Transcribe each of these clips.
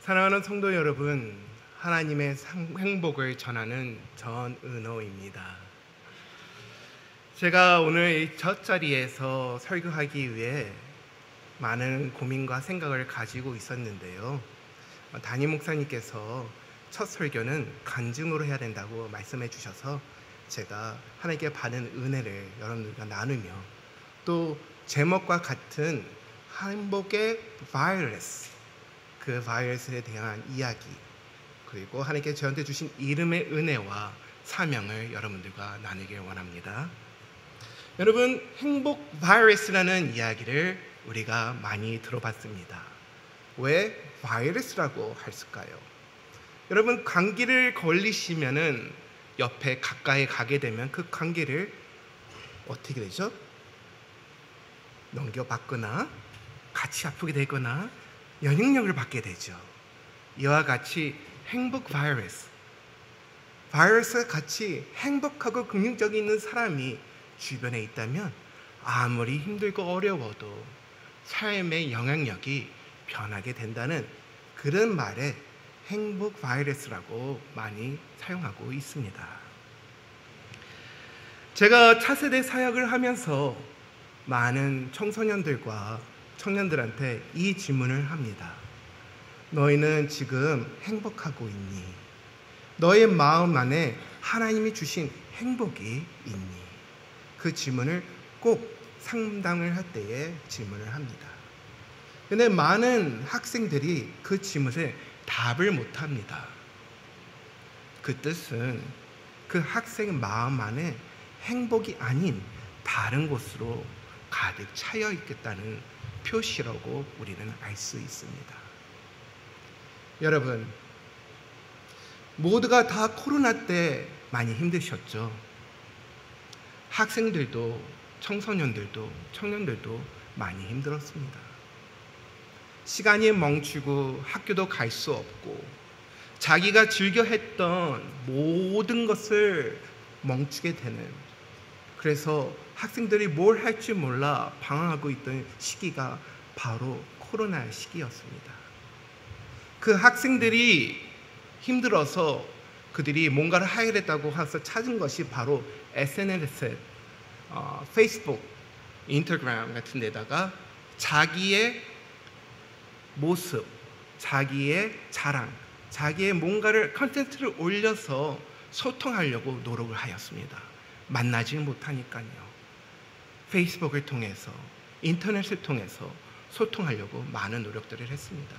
사랑하는 성도 여러분, 하나님의 행복을 전하는 전은호입니다. 제가 오늘 이 젖자리에서 설교하기 위해 많은 고민과 생각을 가지고 있었는데요. 담임 목사님께서 첫 설교는 간증으로 해야 된다고 말씀해 주셔서 제가 하나님께 받은 은혜를 여러분들과 나누며 또 제목과 같은 행복의 바이러스, 그 바이러스에 대한 이야기, 그리고 하나님께 저한테 주신 이름의 은혜와 사명을 여러분들과 나누길 원합니다. 여러분, 행복 바이러스라는 이야기를 우리가 많이 들어봤습니다. 왜 바이러스라고 했을까요? 여러분, 감기를 걸리시면은 옆에 가까이 가게 되면 그 감기를 어떻게 되죠? 넘겨받거나 같이 아프게 되거나 영향력을 받게 되죠. 이와 같이 행복 바이러스와 같이 행복하고 긍정적인 있는 사람이 주변에 있다면 아무리 힘들고 어려워도 삶의 영향력이 변하게 된다는 그런 말에 행복 바이러스라고 많이 사용하고 있습니다. 제가 차세대 사역을 하면서 많은 청소년들과 청년들한테 이 질문을 합니다. 너희는 지금 행복하고 있니? 너의 마음 안에 하나님이 주신 행복이 있니? 그 질문을 꼭 상담을 할 때에 질문을 합니다. 근데 많은 학생들이 그 질문에 답을 못 합니다. 그 뜻은 그 학생 마음 안에 행복이 아닌 다른 곳으로 가득 차여 있겠다는 표시라고 우리는 알 수 있습니다. 여러분, 모두가 다 코로나 때 많이 힘드셨죠? 학생들도, 청소년들도, 청년들도 많이 힘들었습니다. 시간이 멈추고 학교도 갈 수 없고 자기가 즐겨 했던 모든 것을 멈추게 되는, 그래서 학생들이 뭘 할지 몰라 방황하고 있던 시기가 바로 코로나 시기였습니다. 그 학생들이 힘들어서 그들이 뭔가를 해야겠다고 해서 찾은 것이 바로 SNS, 페이스북, 인스타그램 같은 데다가 자기의 모습, 자기의 자랑, 자기의 뭔가를 컨텐츠를 올려서 소통하려고 노력을 하였습니다. 만나지 못하니까요. 페이스북을 통해서, 인터넷을 통해서 소통하려고 많은 노력들을 했습니다.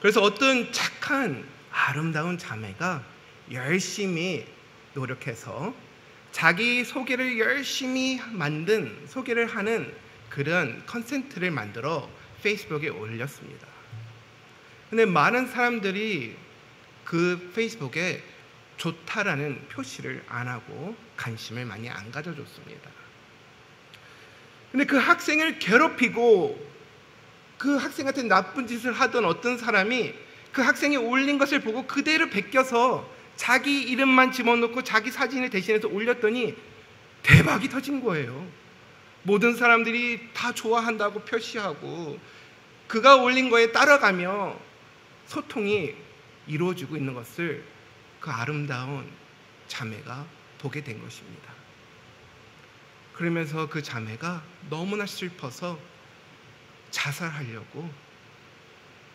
그래서 어떤 착한 아름다운 자매가 열심히 노력해서 자기 소개를 열심히 소개를 하는 그런 컨텐츠를 만들어 페이스북에 올렸습니다. 근데 많은 사람들이 그 페이스북에 좋다라는 표시를 안 하고 관심을 많이 안 가져줬습니다. 근데 그 학생을 괴롭히고 그 학생한테 나쁜 짓을 하던 어떤 사람이 그 학생이 올린 것을 보고 그대로 베껴서 자기 이름만 집어넣고 자기 사진을 대신해서 올렸더니 대박이 터진 거예요. 모든 사람들이 다 좋아한다고 표시하고 그가 올린 거에 따라가며 소통이 이루어지고 있는 것을 그 아름다운 자매가 보게 된 것입니다. 그러면서 그 자매가 너무나 슬퍼서 자살하려고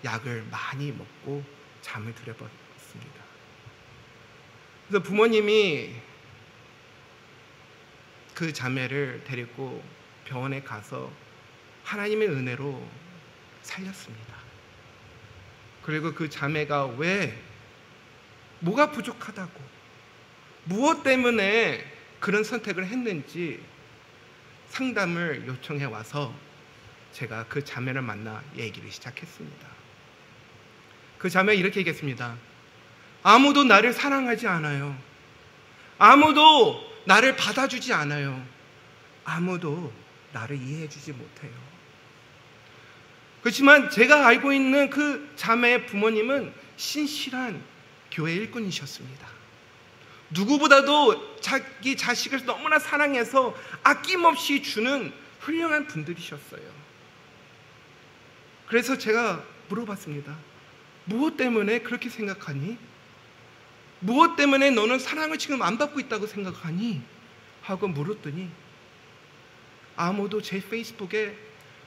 약을 많이 먹고 잠을 들여버렸습니다. 그래서 부모님이 그 자매를 데리고 병원에 가서 하나님의 은혜로 살렸습니다. 그리고 그 자매가 왜, 뭐가 부족하다고, 무엇 때문에 그런 선택을 했는지 상담을 요청해 와서 제가 그 자매를 만나 얘기를 시작했습니다. 그 자매가 이렇게 얘기했습니다. 아무도 나를 사랑하지 않아요. 아무도 나를 받아주지 않아요. 아무도 나를 이해해주지 못해요. 그렇지만 제가 알고 있는 그 자매의 부모님은 신실한 교회 일꾼이셨습니다. 누구보다도 자기 자식을 너무나 사랑해서 아낌없이 주는 훌륭한 분들이셨어요. 그래서 제가 물어봤습니다. 무엇 때문에 그렇게 생각하니? 무엇 때문에 너는 사랑을 지금 안 받고 있다고 생각하니? 하고 물었더니 아무도 제 페이스북에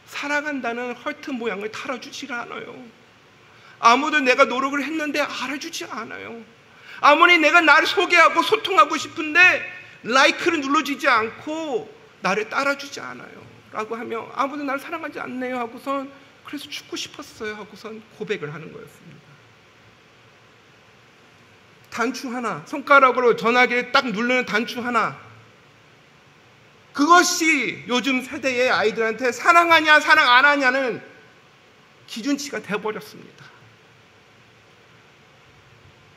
사랑한다는 헐트 모양을 달아주지가 않아요. 아무도 내가 노력을 했는데 알아주지 않아요. 아무리 내가 나를 소개하고 소통하고 싶은데 라이크를 눌러주지 않고 나를 따라주지 않아요. 라고 하며 아무도 나를 사랑하지 않네요 하고선 그래서 죽고 싶었어요 하고선 고백을 하는 거였습니다. 단추 하나, 손가락으로 전화기를 딱 누르는 단추 하나, 그것이 요즘 세대의 아이들한테 사랑하냐 사랑 안 하냐는 기준치가 되어버렸습니다.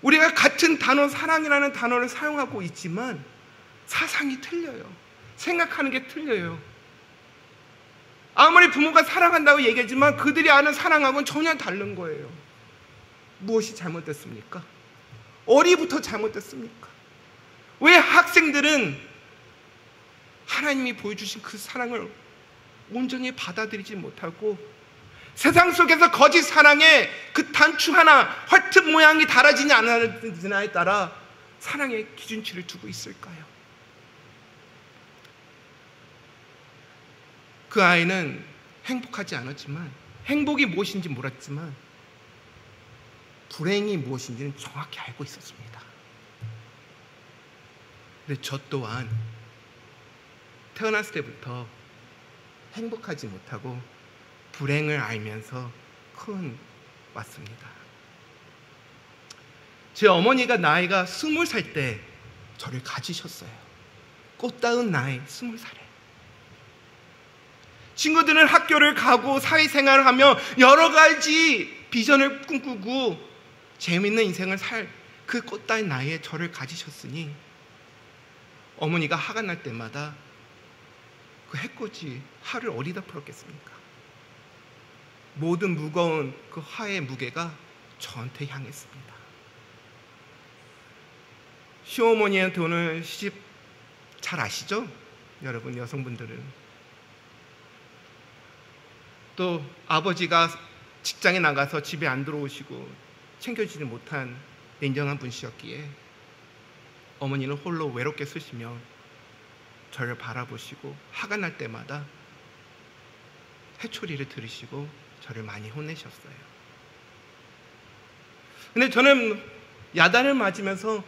우리가 같은 단어 사랑이라는 단어를 사용하고 있지만 사상이 틀려요. 생각하는 게 틀려요. 아무리 부모가 사랑한다고 얘기하지만 그들이 아는 사랑하고는 전혀 다른 거예요. 무엇이 잘못됐습니까? 어디부터 잘못됐습니까? 왜 학생들은 하나님이 보여주신 그 사랑을 온전히 받아들이지 못하고 세상 속에서 거짓 사랑에 그 단추 하나, 헐트 모양이 달아지지 않느냐에 따라 사랑의 기준치를 두고 있을까요? 그 아이는 행복하지 않았지만, 행복이 무엇인지 몰랐지만 불행이 무엇인지는 정확히 알고 있었습니다. 근데 저 또한 태어났을 때부터 행복하지 못하고 불행을 알면서 큰 왔습니다. 제 어머니가 나이가 20살 때 저를 가지셨어요. 꽃다운 나이 20살에. 친구들은 학교를 가고 사회생활을 하며 여러 가지 비전을 꿈꾸고 재밌는 인생을 살 그 꽃다운 나이에 저를 가지셨으니 어머니가 화가 날 때마다 그 해꽃이 화를 어디다 풀었겠습니까? 모든 무거운 그 화의 무게가 저한테 향했습니다. 시어머니한테 오늘 시집 잘 아시죠? 여러분 여성분들은. 또 아버지가 직장에 나가서 집에 안 들어오시고 챙겨주지 못한 냉정한 분이셨기에 어머니는 홀로 외롭게 쓰시며 저를 바라보시고 화가 날 때마다 회초리를 들으시고 저를 많이 혼내셨어요. 근데 저는 야단을 맞으면서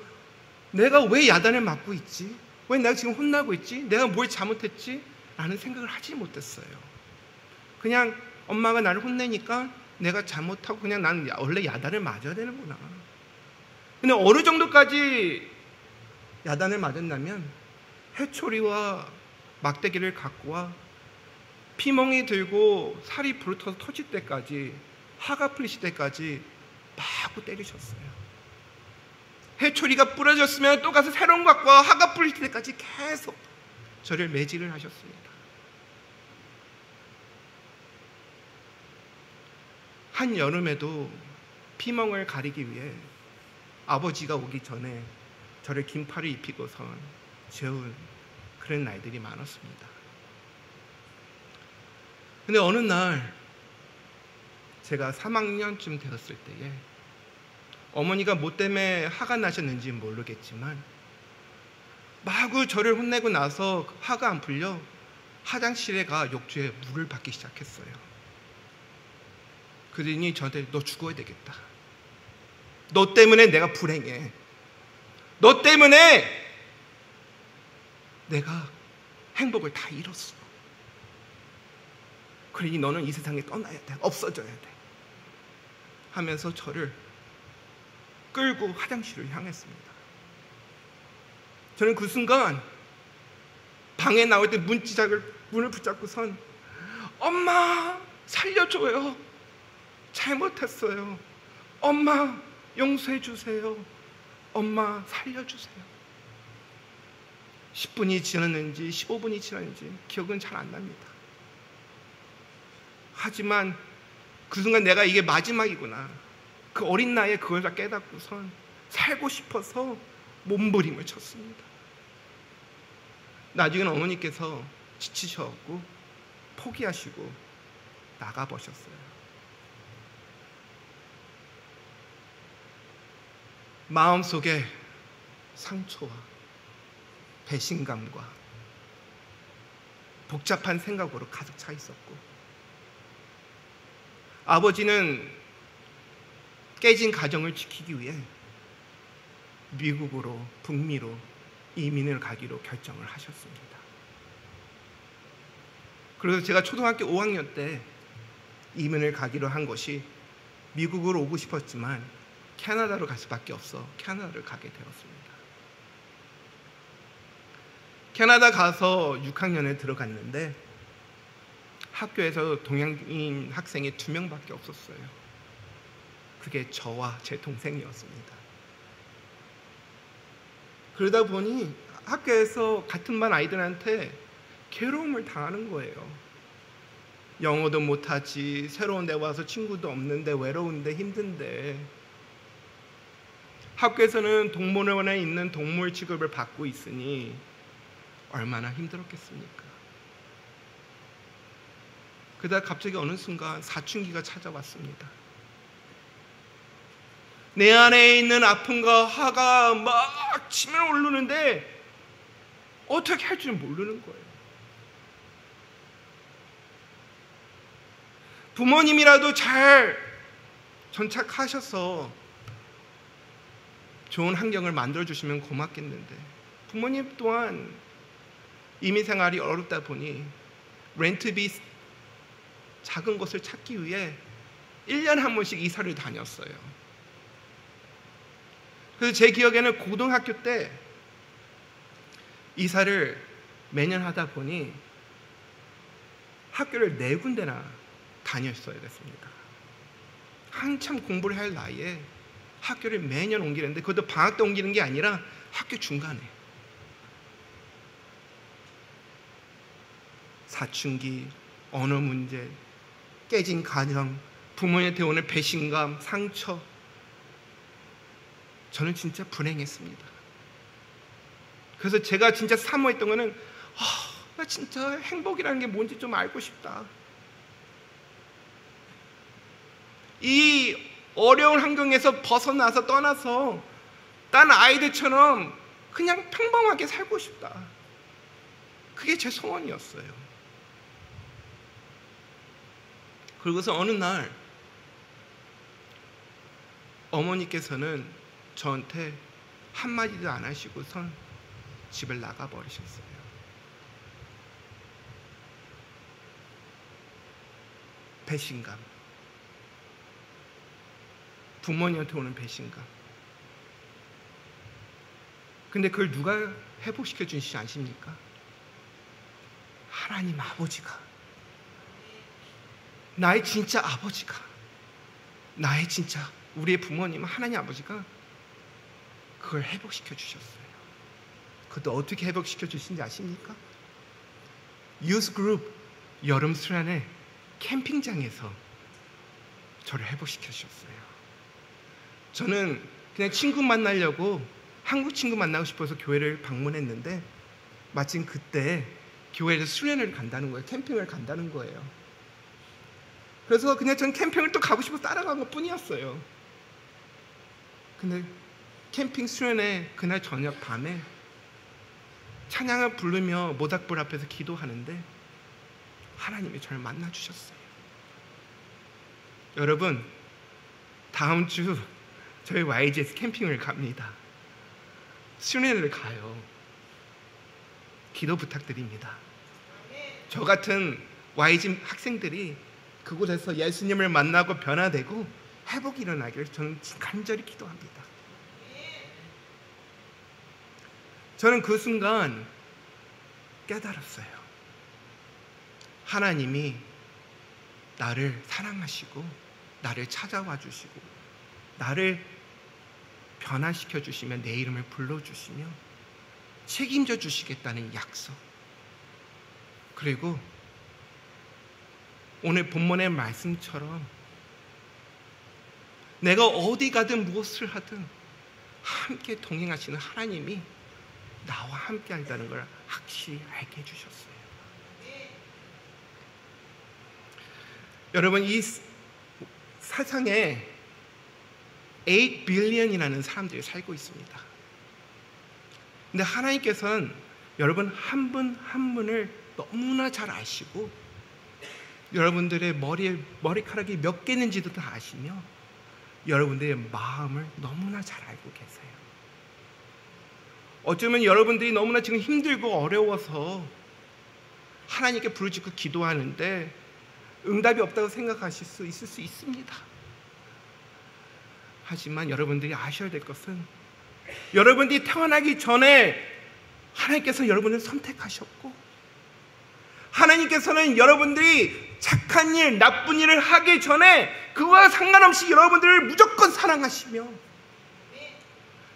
내가 왜 야단을 맞고 있지? 왜 내가 지금 혼나고 있지? 내가 뭘 잘못했지? 라는 생각을 하지 못했어요. 그냥 엄마가 나를 혼내니까 내가 잘못하고 그냥 나는 원래 야단을 맞아야 되는구나. 근데 어느 정도까지 야단을 맞았냐면 회초리와 막대기를 갖고 와 피멍이 들고 살이 부르터서 터질 때까지, 화가 풀리실 때까지 마구 때리셨어요. 회초리가 부러졌으면 또 가서 새로운 거 갖고 와 화가 풀리실 때까지 계속 저를 매질을 하셨습니다. 한 여름에도 피멍을 가리기 위해 아버지가 오기 전에 저를 긴팔을 입히고선 재운 그런 날들이 많았습니다. 근데 어느 날 제가 3학년쯤 되었을 때에 어머니가 뭐 때문에 화가 나셨는지 모르겠지만 마구 저를 혼내고 나서 화가 안 풀려 화장실에 가 욕조에 물을 받기 시작했어요. 그러니 저한테 너 죽어야 되겠다. 너 때문에 내가 불행해. 너 때문에 내가 행복을 다 잃었어. 그러니 너는 이 세상에 떠나야 돼. 없어져야 돼. 하면서 저를 끌고 화장실을 향했습니다. 저는 그 순간 방에 나올 때 문을 붙잡고선 엄마 살려줘요. 잘못했어요. 엄마 용서해 주세요. 엄마 살려주세요. 10분이 지났는지 15분이 지났는지 기억은 잘 안 납니다. 하지만 그 순간 내가 이게 마지막이구나. 그 어린 나이에 그걸 다 깨닫고선 살고 싶어서 몸부림을 쳤습니다. 나중에는 어머니께서 지치셔갖고 포기하시고 나가버셨어요. 마음속에 상처와 배신감과 복잡한 생각으로 가득 차 있었고, 아버지는 깨진 가정을 지키기 위해 미국으로, 북미로 이민을 가기로 결정을 하셨습니다. 그래서 제가 초등학교 5학년 때 이민을 가기로 한 것이, 미국으로 오고 싶었지만 캐나다로 갈 수밖에 없어 캐나다를 가게 되었습니다. 캐나다 가서 6학년에 들어갔는데 학교에서 동양인 학생이 2명밖에 없었어요. 그게 저와 제 동생이었습니다. 그러다 보니 학교에서 같은 반 아이들한테 괴로움을 당하는 거예요. 영어도 못하지, 새로운 데 와서 친구도 없는데, 외로운데, 힘든데. 학교에서는 동물원에 있는 동물 취급을 받고 있으니 얼마나 힘들었겠습니까? 그러다 갑자기 어느 순간 사춘기가 찾아왔습니다. 내 안에 있는 아픔과 화가 막 치밀어 오르는데 어떻게 할 줄 모르는 거예요. 부모님이라도 잘 전착하셔서 좋은 환경을 만들어주시면 고맙겠는데, 부모님 또한 이민 생활이 어렵다 보니 렌트비 작은 곳을 찾기 위해 1년에 한 번씩 이사를 다녔어요. 그래서 제 기억에는 고등학교 때 이사를 매년 하다 보니 학교를 4군데나 다녔어야 됐습니다. 한참 공부를 할 나이에 학교를 매년 옮기는데, 그것도 방학 때 옮기는 게 아니라 학교 중간에. 사춘기, 언어 문제, 깨진 가정, 부모님한테 오는 배신감, 상처. 저는 진짜 불행했습니다. 그래서 제가 진짜 사모했던 거는, 나 진짜 행복이라는 게 뭔지 좀 알고 싶다. 이 어려운 환경에서 벗어나서 떠나서 딴 아이들처럼 그냥 평범하게 살고 싶다. 그게 제 소원이었어요. 그러고서 어느 날 어머니께서는 저한테 한마디도 안 하시고선 집을 나가버리셨어요. 배신감, 부모님한테 오는 배신감. 근데 그걸 누가 회복시켜 주시지 않습니까? 하나님 아버지가, 나의 진짜 아버지가, 나의 진짜 우리의 부모님 하나님 아버지가 그걸 회복시켜 주셨어요. 그것도 어떻게 회복시켜 주신지 아십니까? 유스 그룹 여름 수련회 캠핑장에서 저를 회복시켜 주셨어요. 저는 그냥 친구 만나려고, 한국 친구 만나고 싶어서 교회를 방문했는데 마침 그때 교회에서 수련회를 간다는 거예요. 캠핑을 간다는 거예요. 그래서 그냥 전 캠핑을 또 가고 싶어서 따라간 것 뿐이었어요. 근데 캠핑 수련회 그날 저녁 밤에 찬양을 부르며 모닥불 앞에서 기도하는데 하나님이 저를 만나주셨어요. 여러분, 다음 주 저희 YG에서 캠핑을 갑니다. 수련회를 가요. 기도 부탁드립니다. 저 같은 YG 학생들이 그곳에서 예수님을 만나고 변화되고 회복이 일어나기를 저는 간절히 기도합니다. 저는 그 순간 깨달았어요. 하나님이 나를 사랑하시고 나를 찾아와 주시고 나를 변화시켜 주시면 내 이름을 불러주시며 책임져 주시겠다는 약속, 그리고 오늘 본문의 말씀처럼 내가 어디 가든 무엇을 하든 함께 동행하시는 하나님이 나와 함께 한다는 걸 확실히 알게 해주셨어요. 여러분, 이 세상에 8 billion이라는 사람들이 살고 있습니다. 근데 하나님께서는 여러분 한 분 한 분을 너무나 잘 아시고 여러분들의 머리카락이 몇 개인지도 다 아시며 여러분들의 마음을 너무나 잘 알고 계세요. 어쩌면 여러분들이 너무나 지금 힘들고 어려워서 하나님께 부르짖고 기도하는데 응답이 없다고 생각하실 수 있을 수 있습니다. 하지만 여러분들이 아셔야 될 것은 여러분들이 태어나기 전에 하나님께서 여러분을 선택하셨고 하나님께서는 여러분들이 착한 일, 나쁜 일을 하기 전에 그와 상관없이 여러분들을 무조건 사랑하시며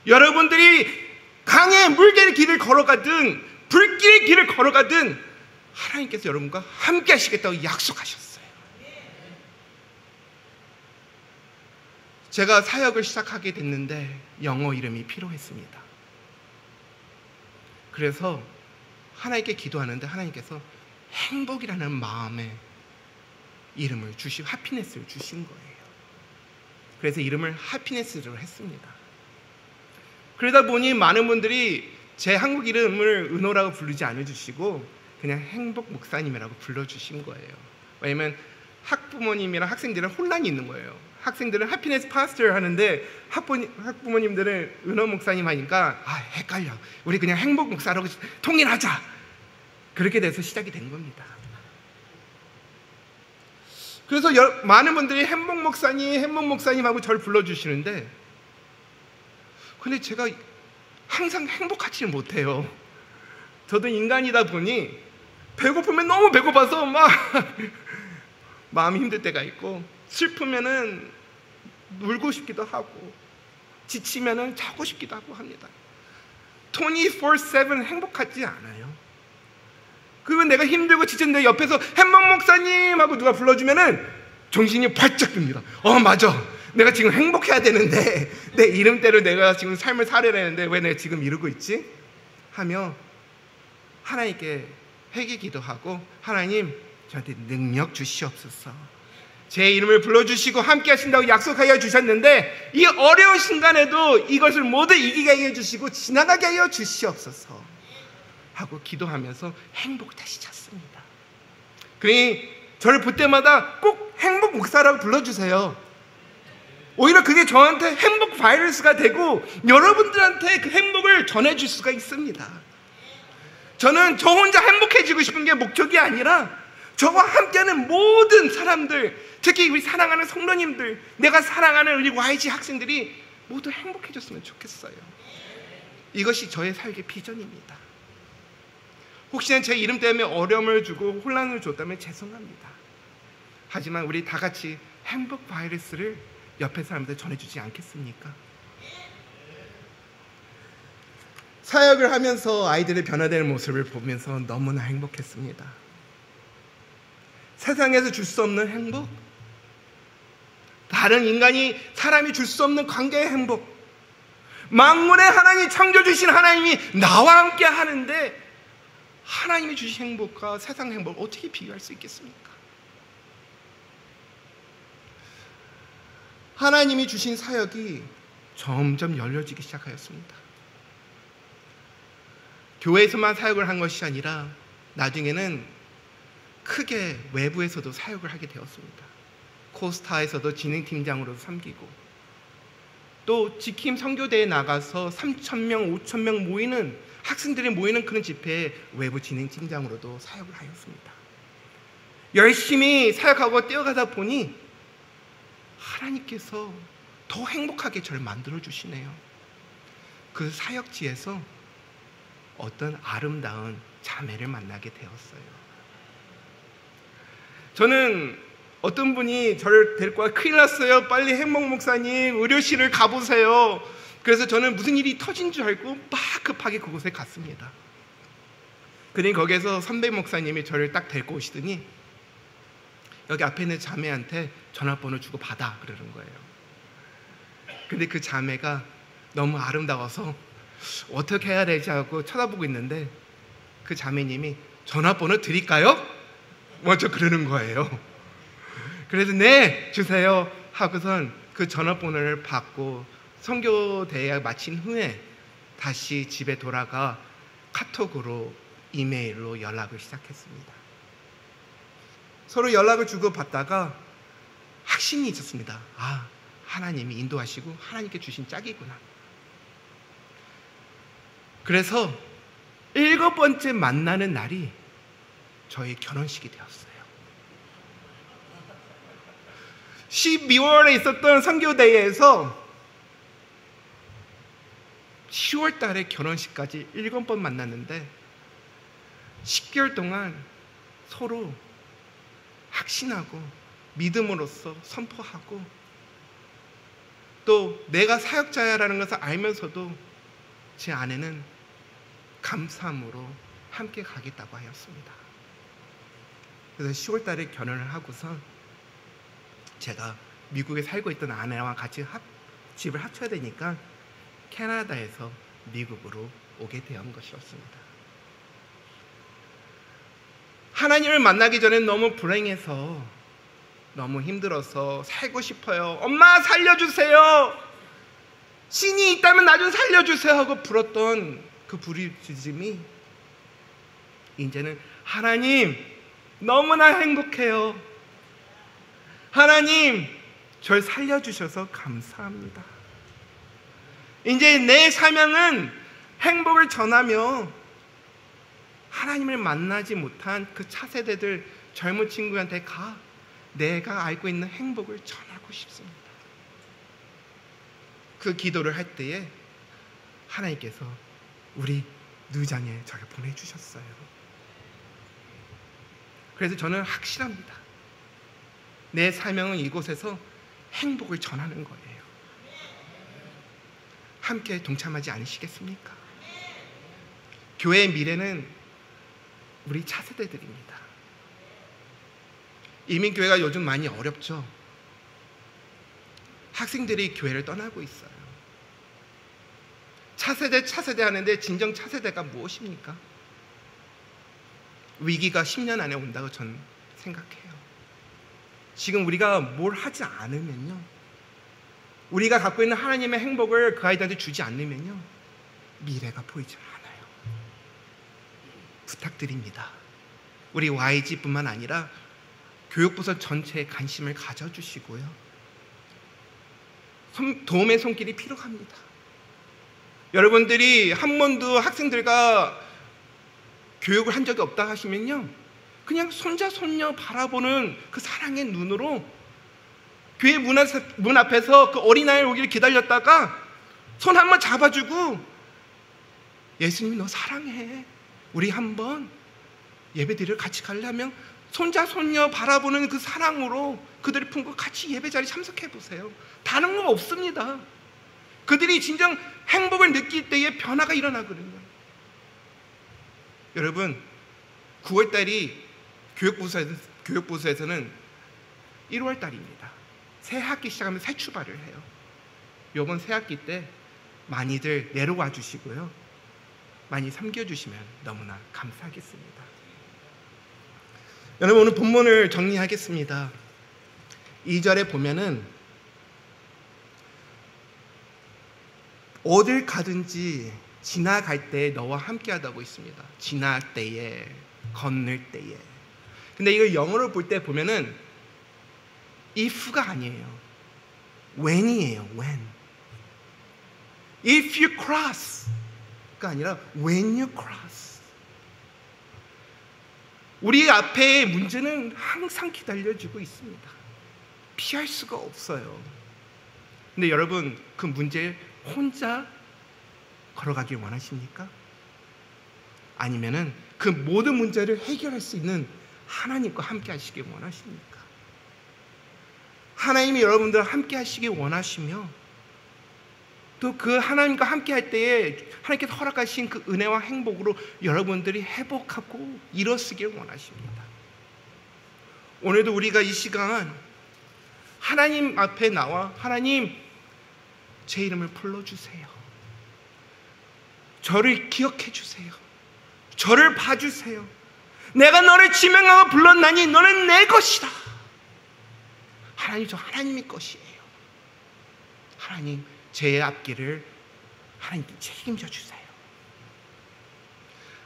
여러분들이 강의 물길의 길을 걸어가든 불길의 길을 걸어가든 하나님께서 여러분과 함께 하시겠다고 약속하셨어요. 제가 사역을 시작하게 됐는데 영어 이름이 필요했습니다. 그래서 하나님께 기도하는데 하나님께서 행복이라는 마음의 이름을 주시고 하피네스를 주신 거예요. 그래서 이름을 하피네스로 했습니다. 그러다 보니 많은 분들이 제 한국 이름을 은호라고 부르지 않아주시고 그냥 행복 목사님이라고 불러주신 거예요. 왜냐면 학부모님이랑 학생들은 혼란이 있는 거예요. 학생들은 하피네스 파스터 하는데 학부모님들은 은호 목사님 하니까 헷갈려. 우리 그냥 행복 목사라고 통일하자. 그렇게 돼서 시작이 된 겁니다. 그래서 많은 분들이 행복 목사님 하고 저를 불러주시는데 근데 제가 항상 행복하지는 못해요. 저도 인간이다 보니 배고프면 너무 배고파서 막 마음이 힘들 때가 있고 슬프면은 울고 싶기도 하고 지치면은 자고 싶기도 하고 합니다. 24/7 행복하지 않아요. 그리고 내가 힘들고 지쳤는데 옆에서 행복 목사님 하고 누가 불러주면은 정신이 발짝 듭니다. 맞아. 내가 지금 행복해야 되는데 내 이름대로 내가 지금 삶을 살아야 되는데 왜 내가 지금 이러고 있지? 하며 하나님께 회개 기도하고 하나님 저한테 능력 주시옵소서. 제 이름을 불러주시고 함께 하신다고 약속하여 주셨는데 이 어려운 순간에도 이것을 모두 이기게 해주시고 지나가게 하여 주시옵소서 하고 기도하면서 행복 다시 찾습니다. 그러니 저를 볼 때마다 꼭 행복 목사라고 불러주세요. 오히려 그게 저한테 행복 바이러스가 되고 여러분들한테 그 행복을 전해줄 수가 있습니다. 저는 저 혼자 행복해지고 싶은 게 목적이 아니라 저와 함께하는 모든 사람들, 특히 우리 사랑하는 성도님들, 내가 사랑하는 우리 YG 학생들이 모두 행복해졌으면 좋겠어요. 이것이 저의 삶의 비전입니다. 혹시나 제 이름 때문에 어려움을 주고 혼란을 줬다면 죄송합니다. 하지만 우리 다 같이 행복 바이러스를 옆에 사람들 전해주지 않겠습니까? 사역을 하면서 아이들의 변화되는 모습을 보면서 너무나 행복했습니다. 세상에서 줄 수 없는 행복, 다른 인간이 사람이 줄 수 없는 관계의 행복, 만물의 하나님 창조주신 하나님이 나와 함께 하는데 하나님이 주신 행복과 세상 행복을 어떻게 비교할 수 있겠습니까? 하나님이 주신 사역이 점점 열려지기 시작하였습니다. 교회에서만 사역을 한 것이 아니라 나중에는 크게 외부에서도 사역을 하게 되었습니다. 코스타에서도 진행팀장으로 섬기고 또 지킴 선교대에 나가서 3,000명, 5,000명 모이는 학생들이 모이는 그런 집회에 외부 진행팀장으로도 사역을 하였습니다. 열심히 사역하고 뛰어가다 보니 하나님께서 더 행복하게 저를 만들어주시네요. 그 사역지에서 어떤 아름다운 자매를 만나게 되었어요. 저는 어떤 분이 저를 데리고 와 큰일 났어요. 빨리 행복 목사님 의료실을 가보세요. 그래서 저는 무슨 일이 터진 줄 알고 막 급하게 그곳에 갔습니다. 그러니 거기에서 선배 목사님이 저를 딱 데리고 오시더니 여기 앞에 있는 자매한테 전화번호 주고 받아 그러는 거예요. 근데 그 자매가 너무 아름다워서 어떻게 해야 되지 하고 쳐다보고 있는데 그 자매님이 전화번호 드릴까요? 먼저 그러는 거예요. 그래서 네 주세요 하고선 그 전화번호를 받고 선교대회 마친 후에 다시 집에 돌아가 카톡으로, 이메일로 연락을 시작했습니다. 서로 연락을 주고받다가 확신이 있었습니다. 아, 하나님이 인도하시고 하나님께 주신 짝이구나. 그래서 7번째 만나는 날이 저희 결혼식이 되었어요. 12월에 있었던 선교대회에서 10월 달에 결혼식까지 7번 만났는데 10개월 동안 서로 확신하고 믿음으로써 선포하고, 또 내가 사역자야라는 것을 알면서도 제 아내는 감사함으로 함께 가겠다고 하였습니다. 그래서 10월 달에 결혼을 하고서 제가 미국에 살고 있던 아내와 같이 집을 합쳐야 되니까 캐나다에서 미국으로 오게 된 것이었습니다. 하나님을 만나기 전에 너무 불행해서, 너무 힘들어서 살고 싶어요. 엄마 살려주세요. 신이 있다면 나 좀 살려주세요 하고 불었던 그 부르짖음이 이제는 하나님 너무나 행복해요. 하나님 절 살려주셔서 감사합니다. 이제 내 사명은 행복을 전하며 하나님을 만나지 못한 그 차세대들, 젊은 친구한테 내가 알고 있는 행복을 전하고 싶습니다. 그 기도를 할 때에 하나님께서 우리 누장에 저를 보내주셨어요. 그래서 저는 확실합니다. 내 사명은 이곳에서 행복을 전하는 거예요. 함께 동참하지 않으시겠습니까? 교회의 미래는 우리 차세대들입니다. 이민교회가 요즘 많이 어렵죠. 학생들이 교회를 떠나고 있어요. 차세대 하는데 진정 차세대가 무엇입니까? 위기가 10년 안에 온다고 저는 생각해요. 지금 우리가 뭘 하지 않으면요, 우리가 갖고 있는 하나님의 행복을 그 아이들한테 주지 않으면요, 미래가 보이지 않아요. 부탁드립니다. 우리 YG뿐만 아니라 교육부서 전체에 관심을 가져주시고요, 도움의 손길이 필요합니다. 여러분들이 한 번도 학생들과 교육을 한 적이 없다 하시면요, 그냥 손자 손녀 바라보는 그 사랑의 눈으로 교회 문 앞에서 그 어린아이 오기를 기다렸다가 손 한번 잡아주고, 예수님이 너 사랑해, 우리 한번 예배드리러 같이 가려면 손자 손녀 바라보는 그 사랑으로 그들의 품고 같이 예배 자리 참석해 보세요. 다른 거 없습니다. 그들이 진정 행복을 느낄 때에 변화가 일어나거든요. 여러분, 9월달이 교육부서에서는 1월달입니다. 새 학기 시작하면 새 출발을 해요. 이번 새 학기 때 많이들 내려와 주시고요, 많이 섬겨주시면 너무나 감사하겠습니다. 여러분, 오늘 본문을 정리하겠습니다. 2절에 보면은 어딜 가든지 지나갈 때 너와 함께 하다고 있습니다. 지날 때에, 건널 때에. 근데 이걸 영어로 볼 때 보면은 if가 아니에요. when이에요. when. If you cross가 아니라 when you cross. 우리 앞에 문제는 항상 기다려주고 있습니다. 피할 수가 없어요. 근데 여러분, 그 문제 혼자 걸어가길 원하십니까? 아니면은 그 모든 문제를 해결할 수 있는 하나님과 함께 하시길 원하십니까? 하나님이 여러분들과 함께 하시길 원하시며, 또 그 하나님과 함께 할 때에 하나님께서 허락하신 그 은혜와 행복으로 여러분들이 회복하고 일어서길 원하십니다. 오늘도 우리가 이 시간 하나님 앞에 나와, 하나님 제 이름을 불러주세요. 저를 기억해 주세요. 저를 봐주세요. 내가 너를 지명하고 불렀나니 너는 내 것이다. 하나님, 저 하나님의 것이에요. 하나님 제 앞길을 하나님께 책임져 주세요.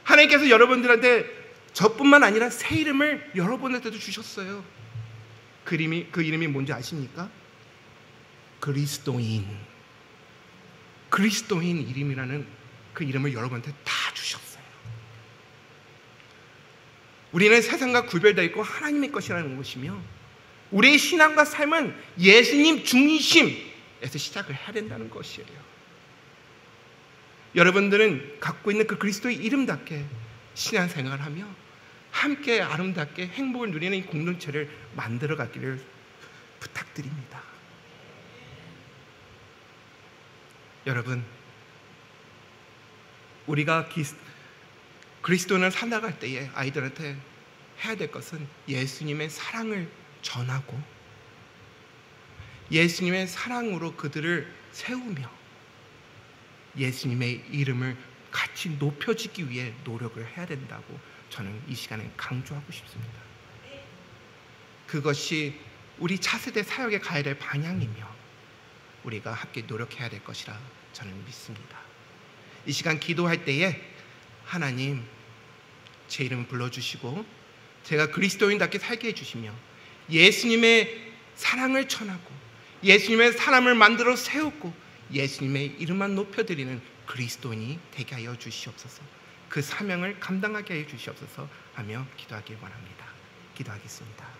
하나님께서 여러분들한테 저뿐만 아니라 새 이름을 여러분한테도 주셨어요. 그 이름이 뭔지 아십니까? 그리스도인 이름이라는 그 이름을 여러분한테 다 주셨어요. 우리는 세상과 구별되어 있고 하나님의 것이라는 것이며, 우리의 신앙과 삶은 예수님 중심에서 시작을 해야 된다는 것이에요. 여러분들은 갖고 있는 그 그리스도의 이름답게 신앙생활을 하며 함께 아름답게 행복을 누리는 이 공동체를 만들어 가기를 부탁드립니다. 여러분, 우리가 그리스도인을 살아갈 때에 아이들한테 해야 될 것은 예수님의 사랑을 전하고 예수님의 사랑으로 그들을 세우며 예수님의 이름을 같이 높여지기 위해 노력을 해야 된다고 저는 이 시간에 강조하고 싶습니다. 그것이 우리 차세대 사역에 가야 될 방향이며 우리가 함께 노력해야 될 것이라 저는 믿습니다. 이 시간 기도할 때에 하나님 제 이름을 불러주시고 제가 그리스도인답게 살게 해주시며 예수님의 사랑을 전하고 예수님의 사람을 만들어 세우고 예수님의 이름만 높여드리는 그리스도인이 되게 하여 주시옵소서. 그 사명을 감당하게 해 주시옵소서 하며 기도하길 원합니다. 기도하겠습니다.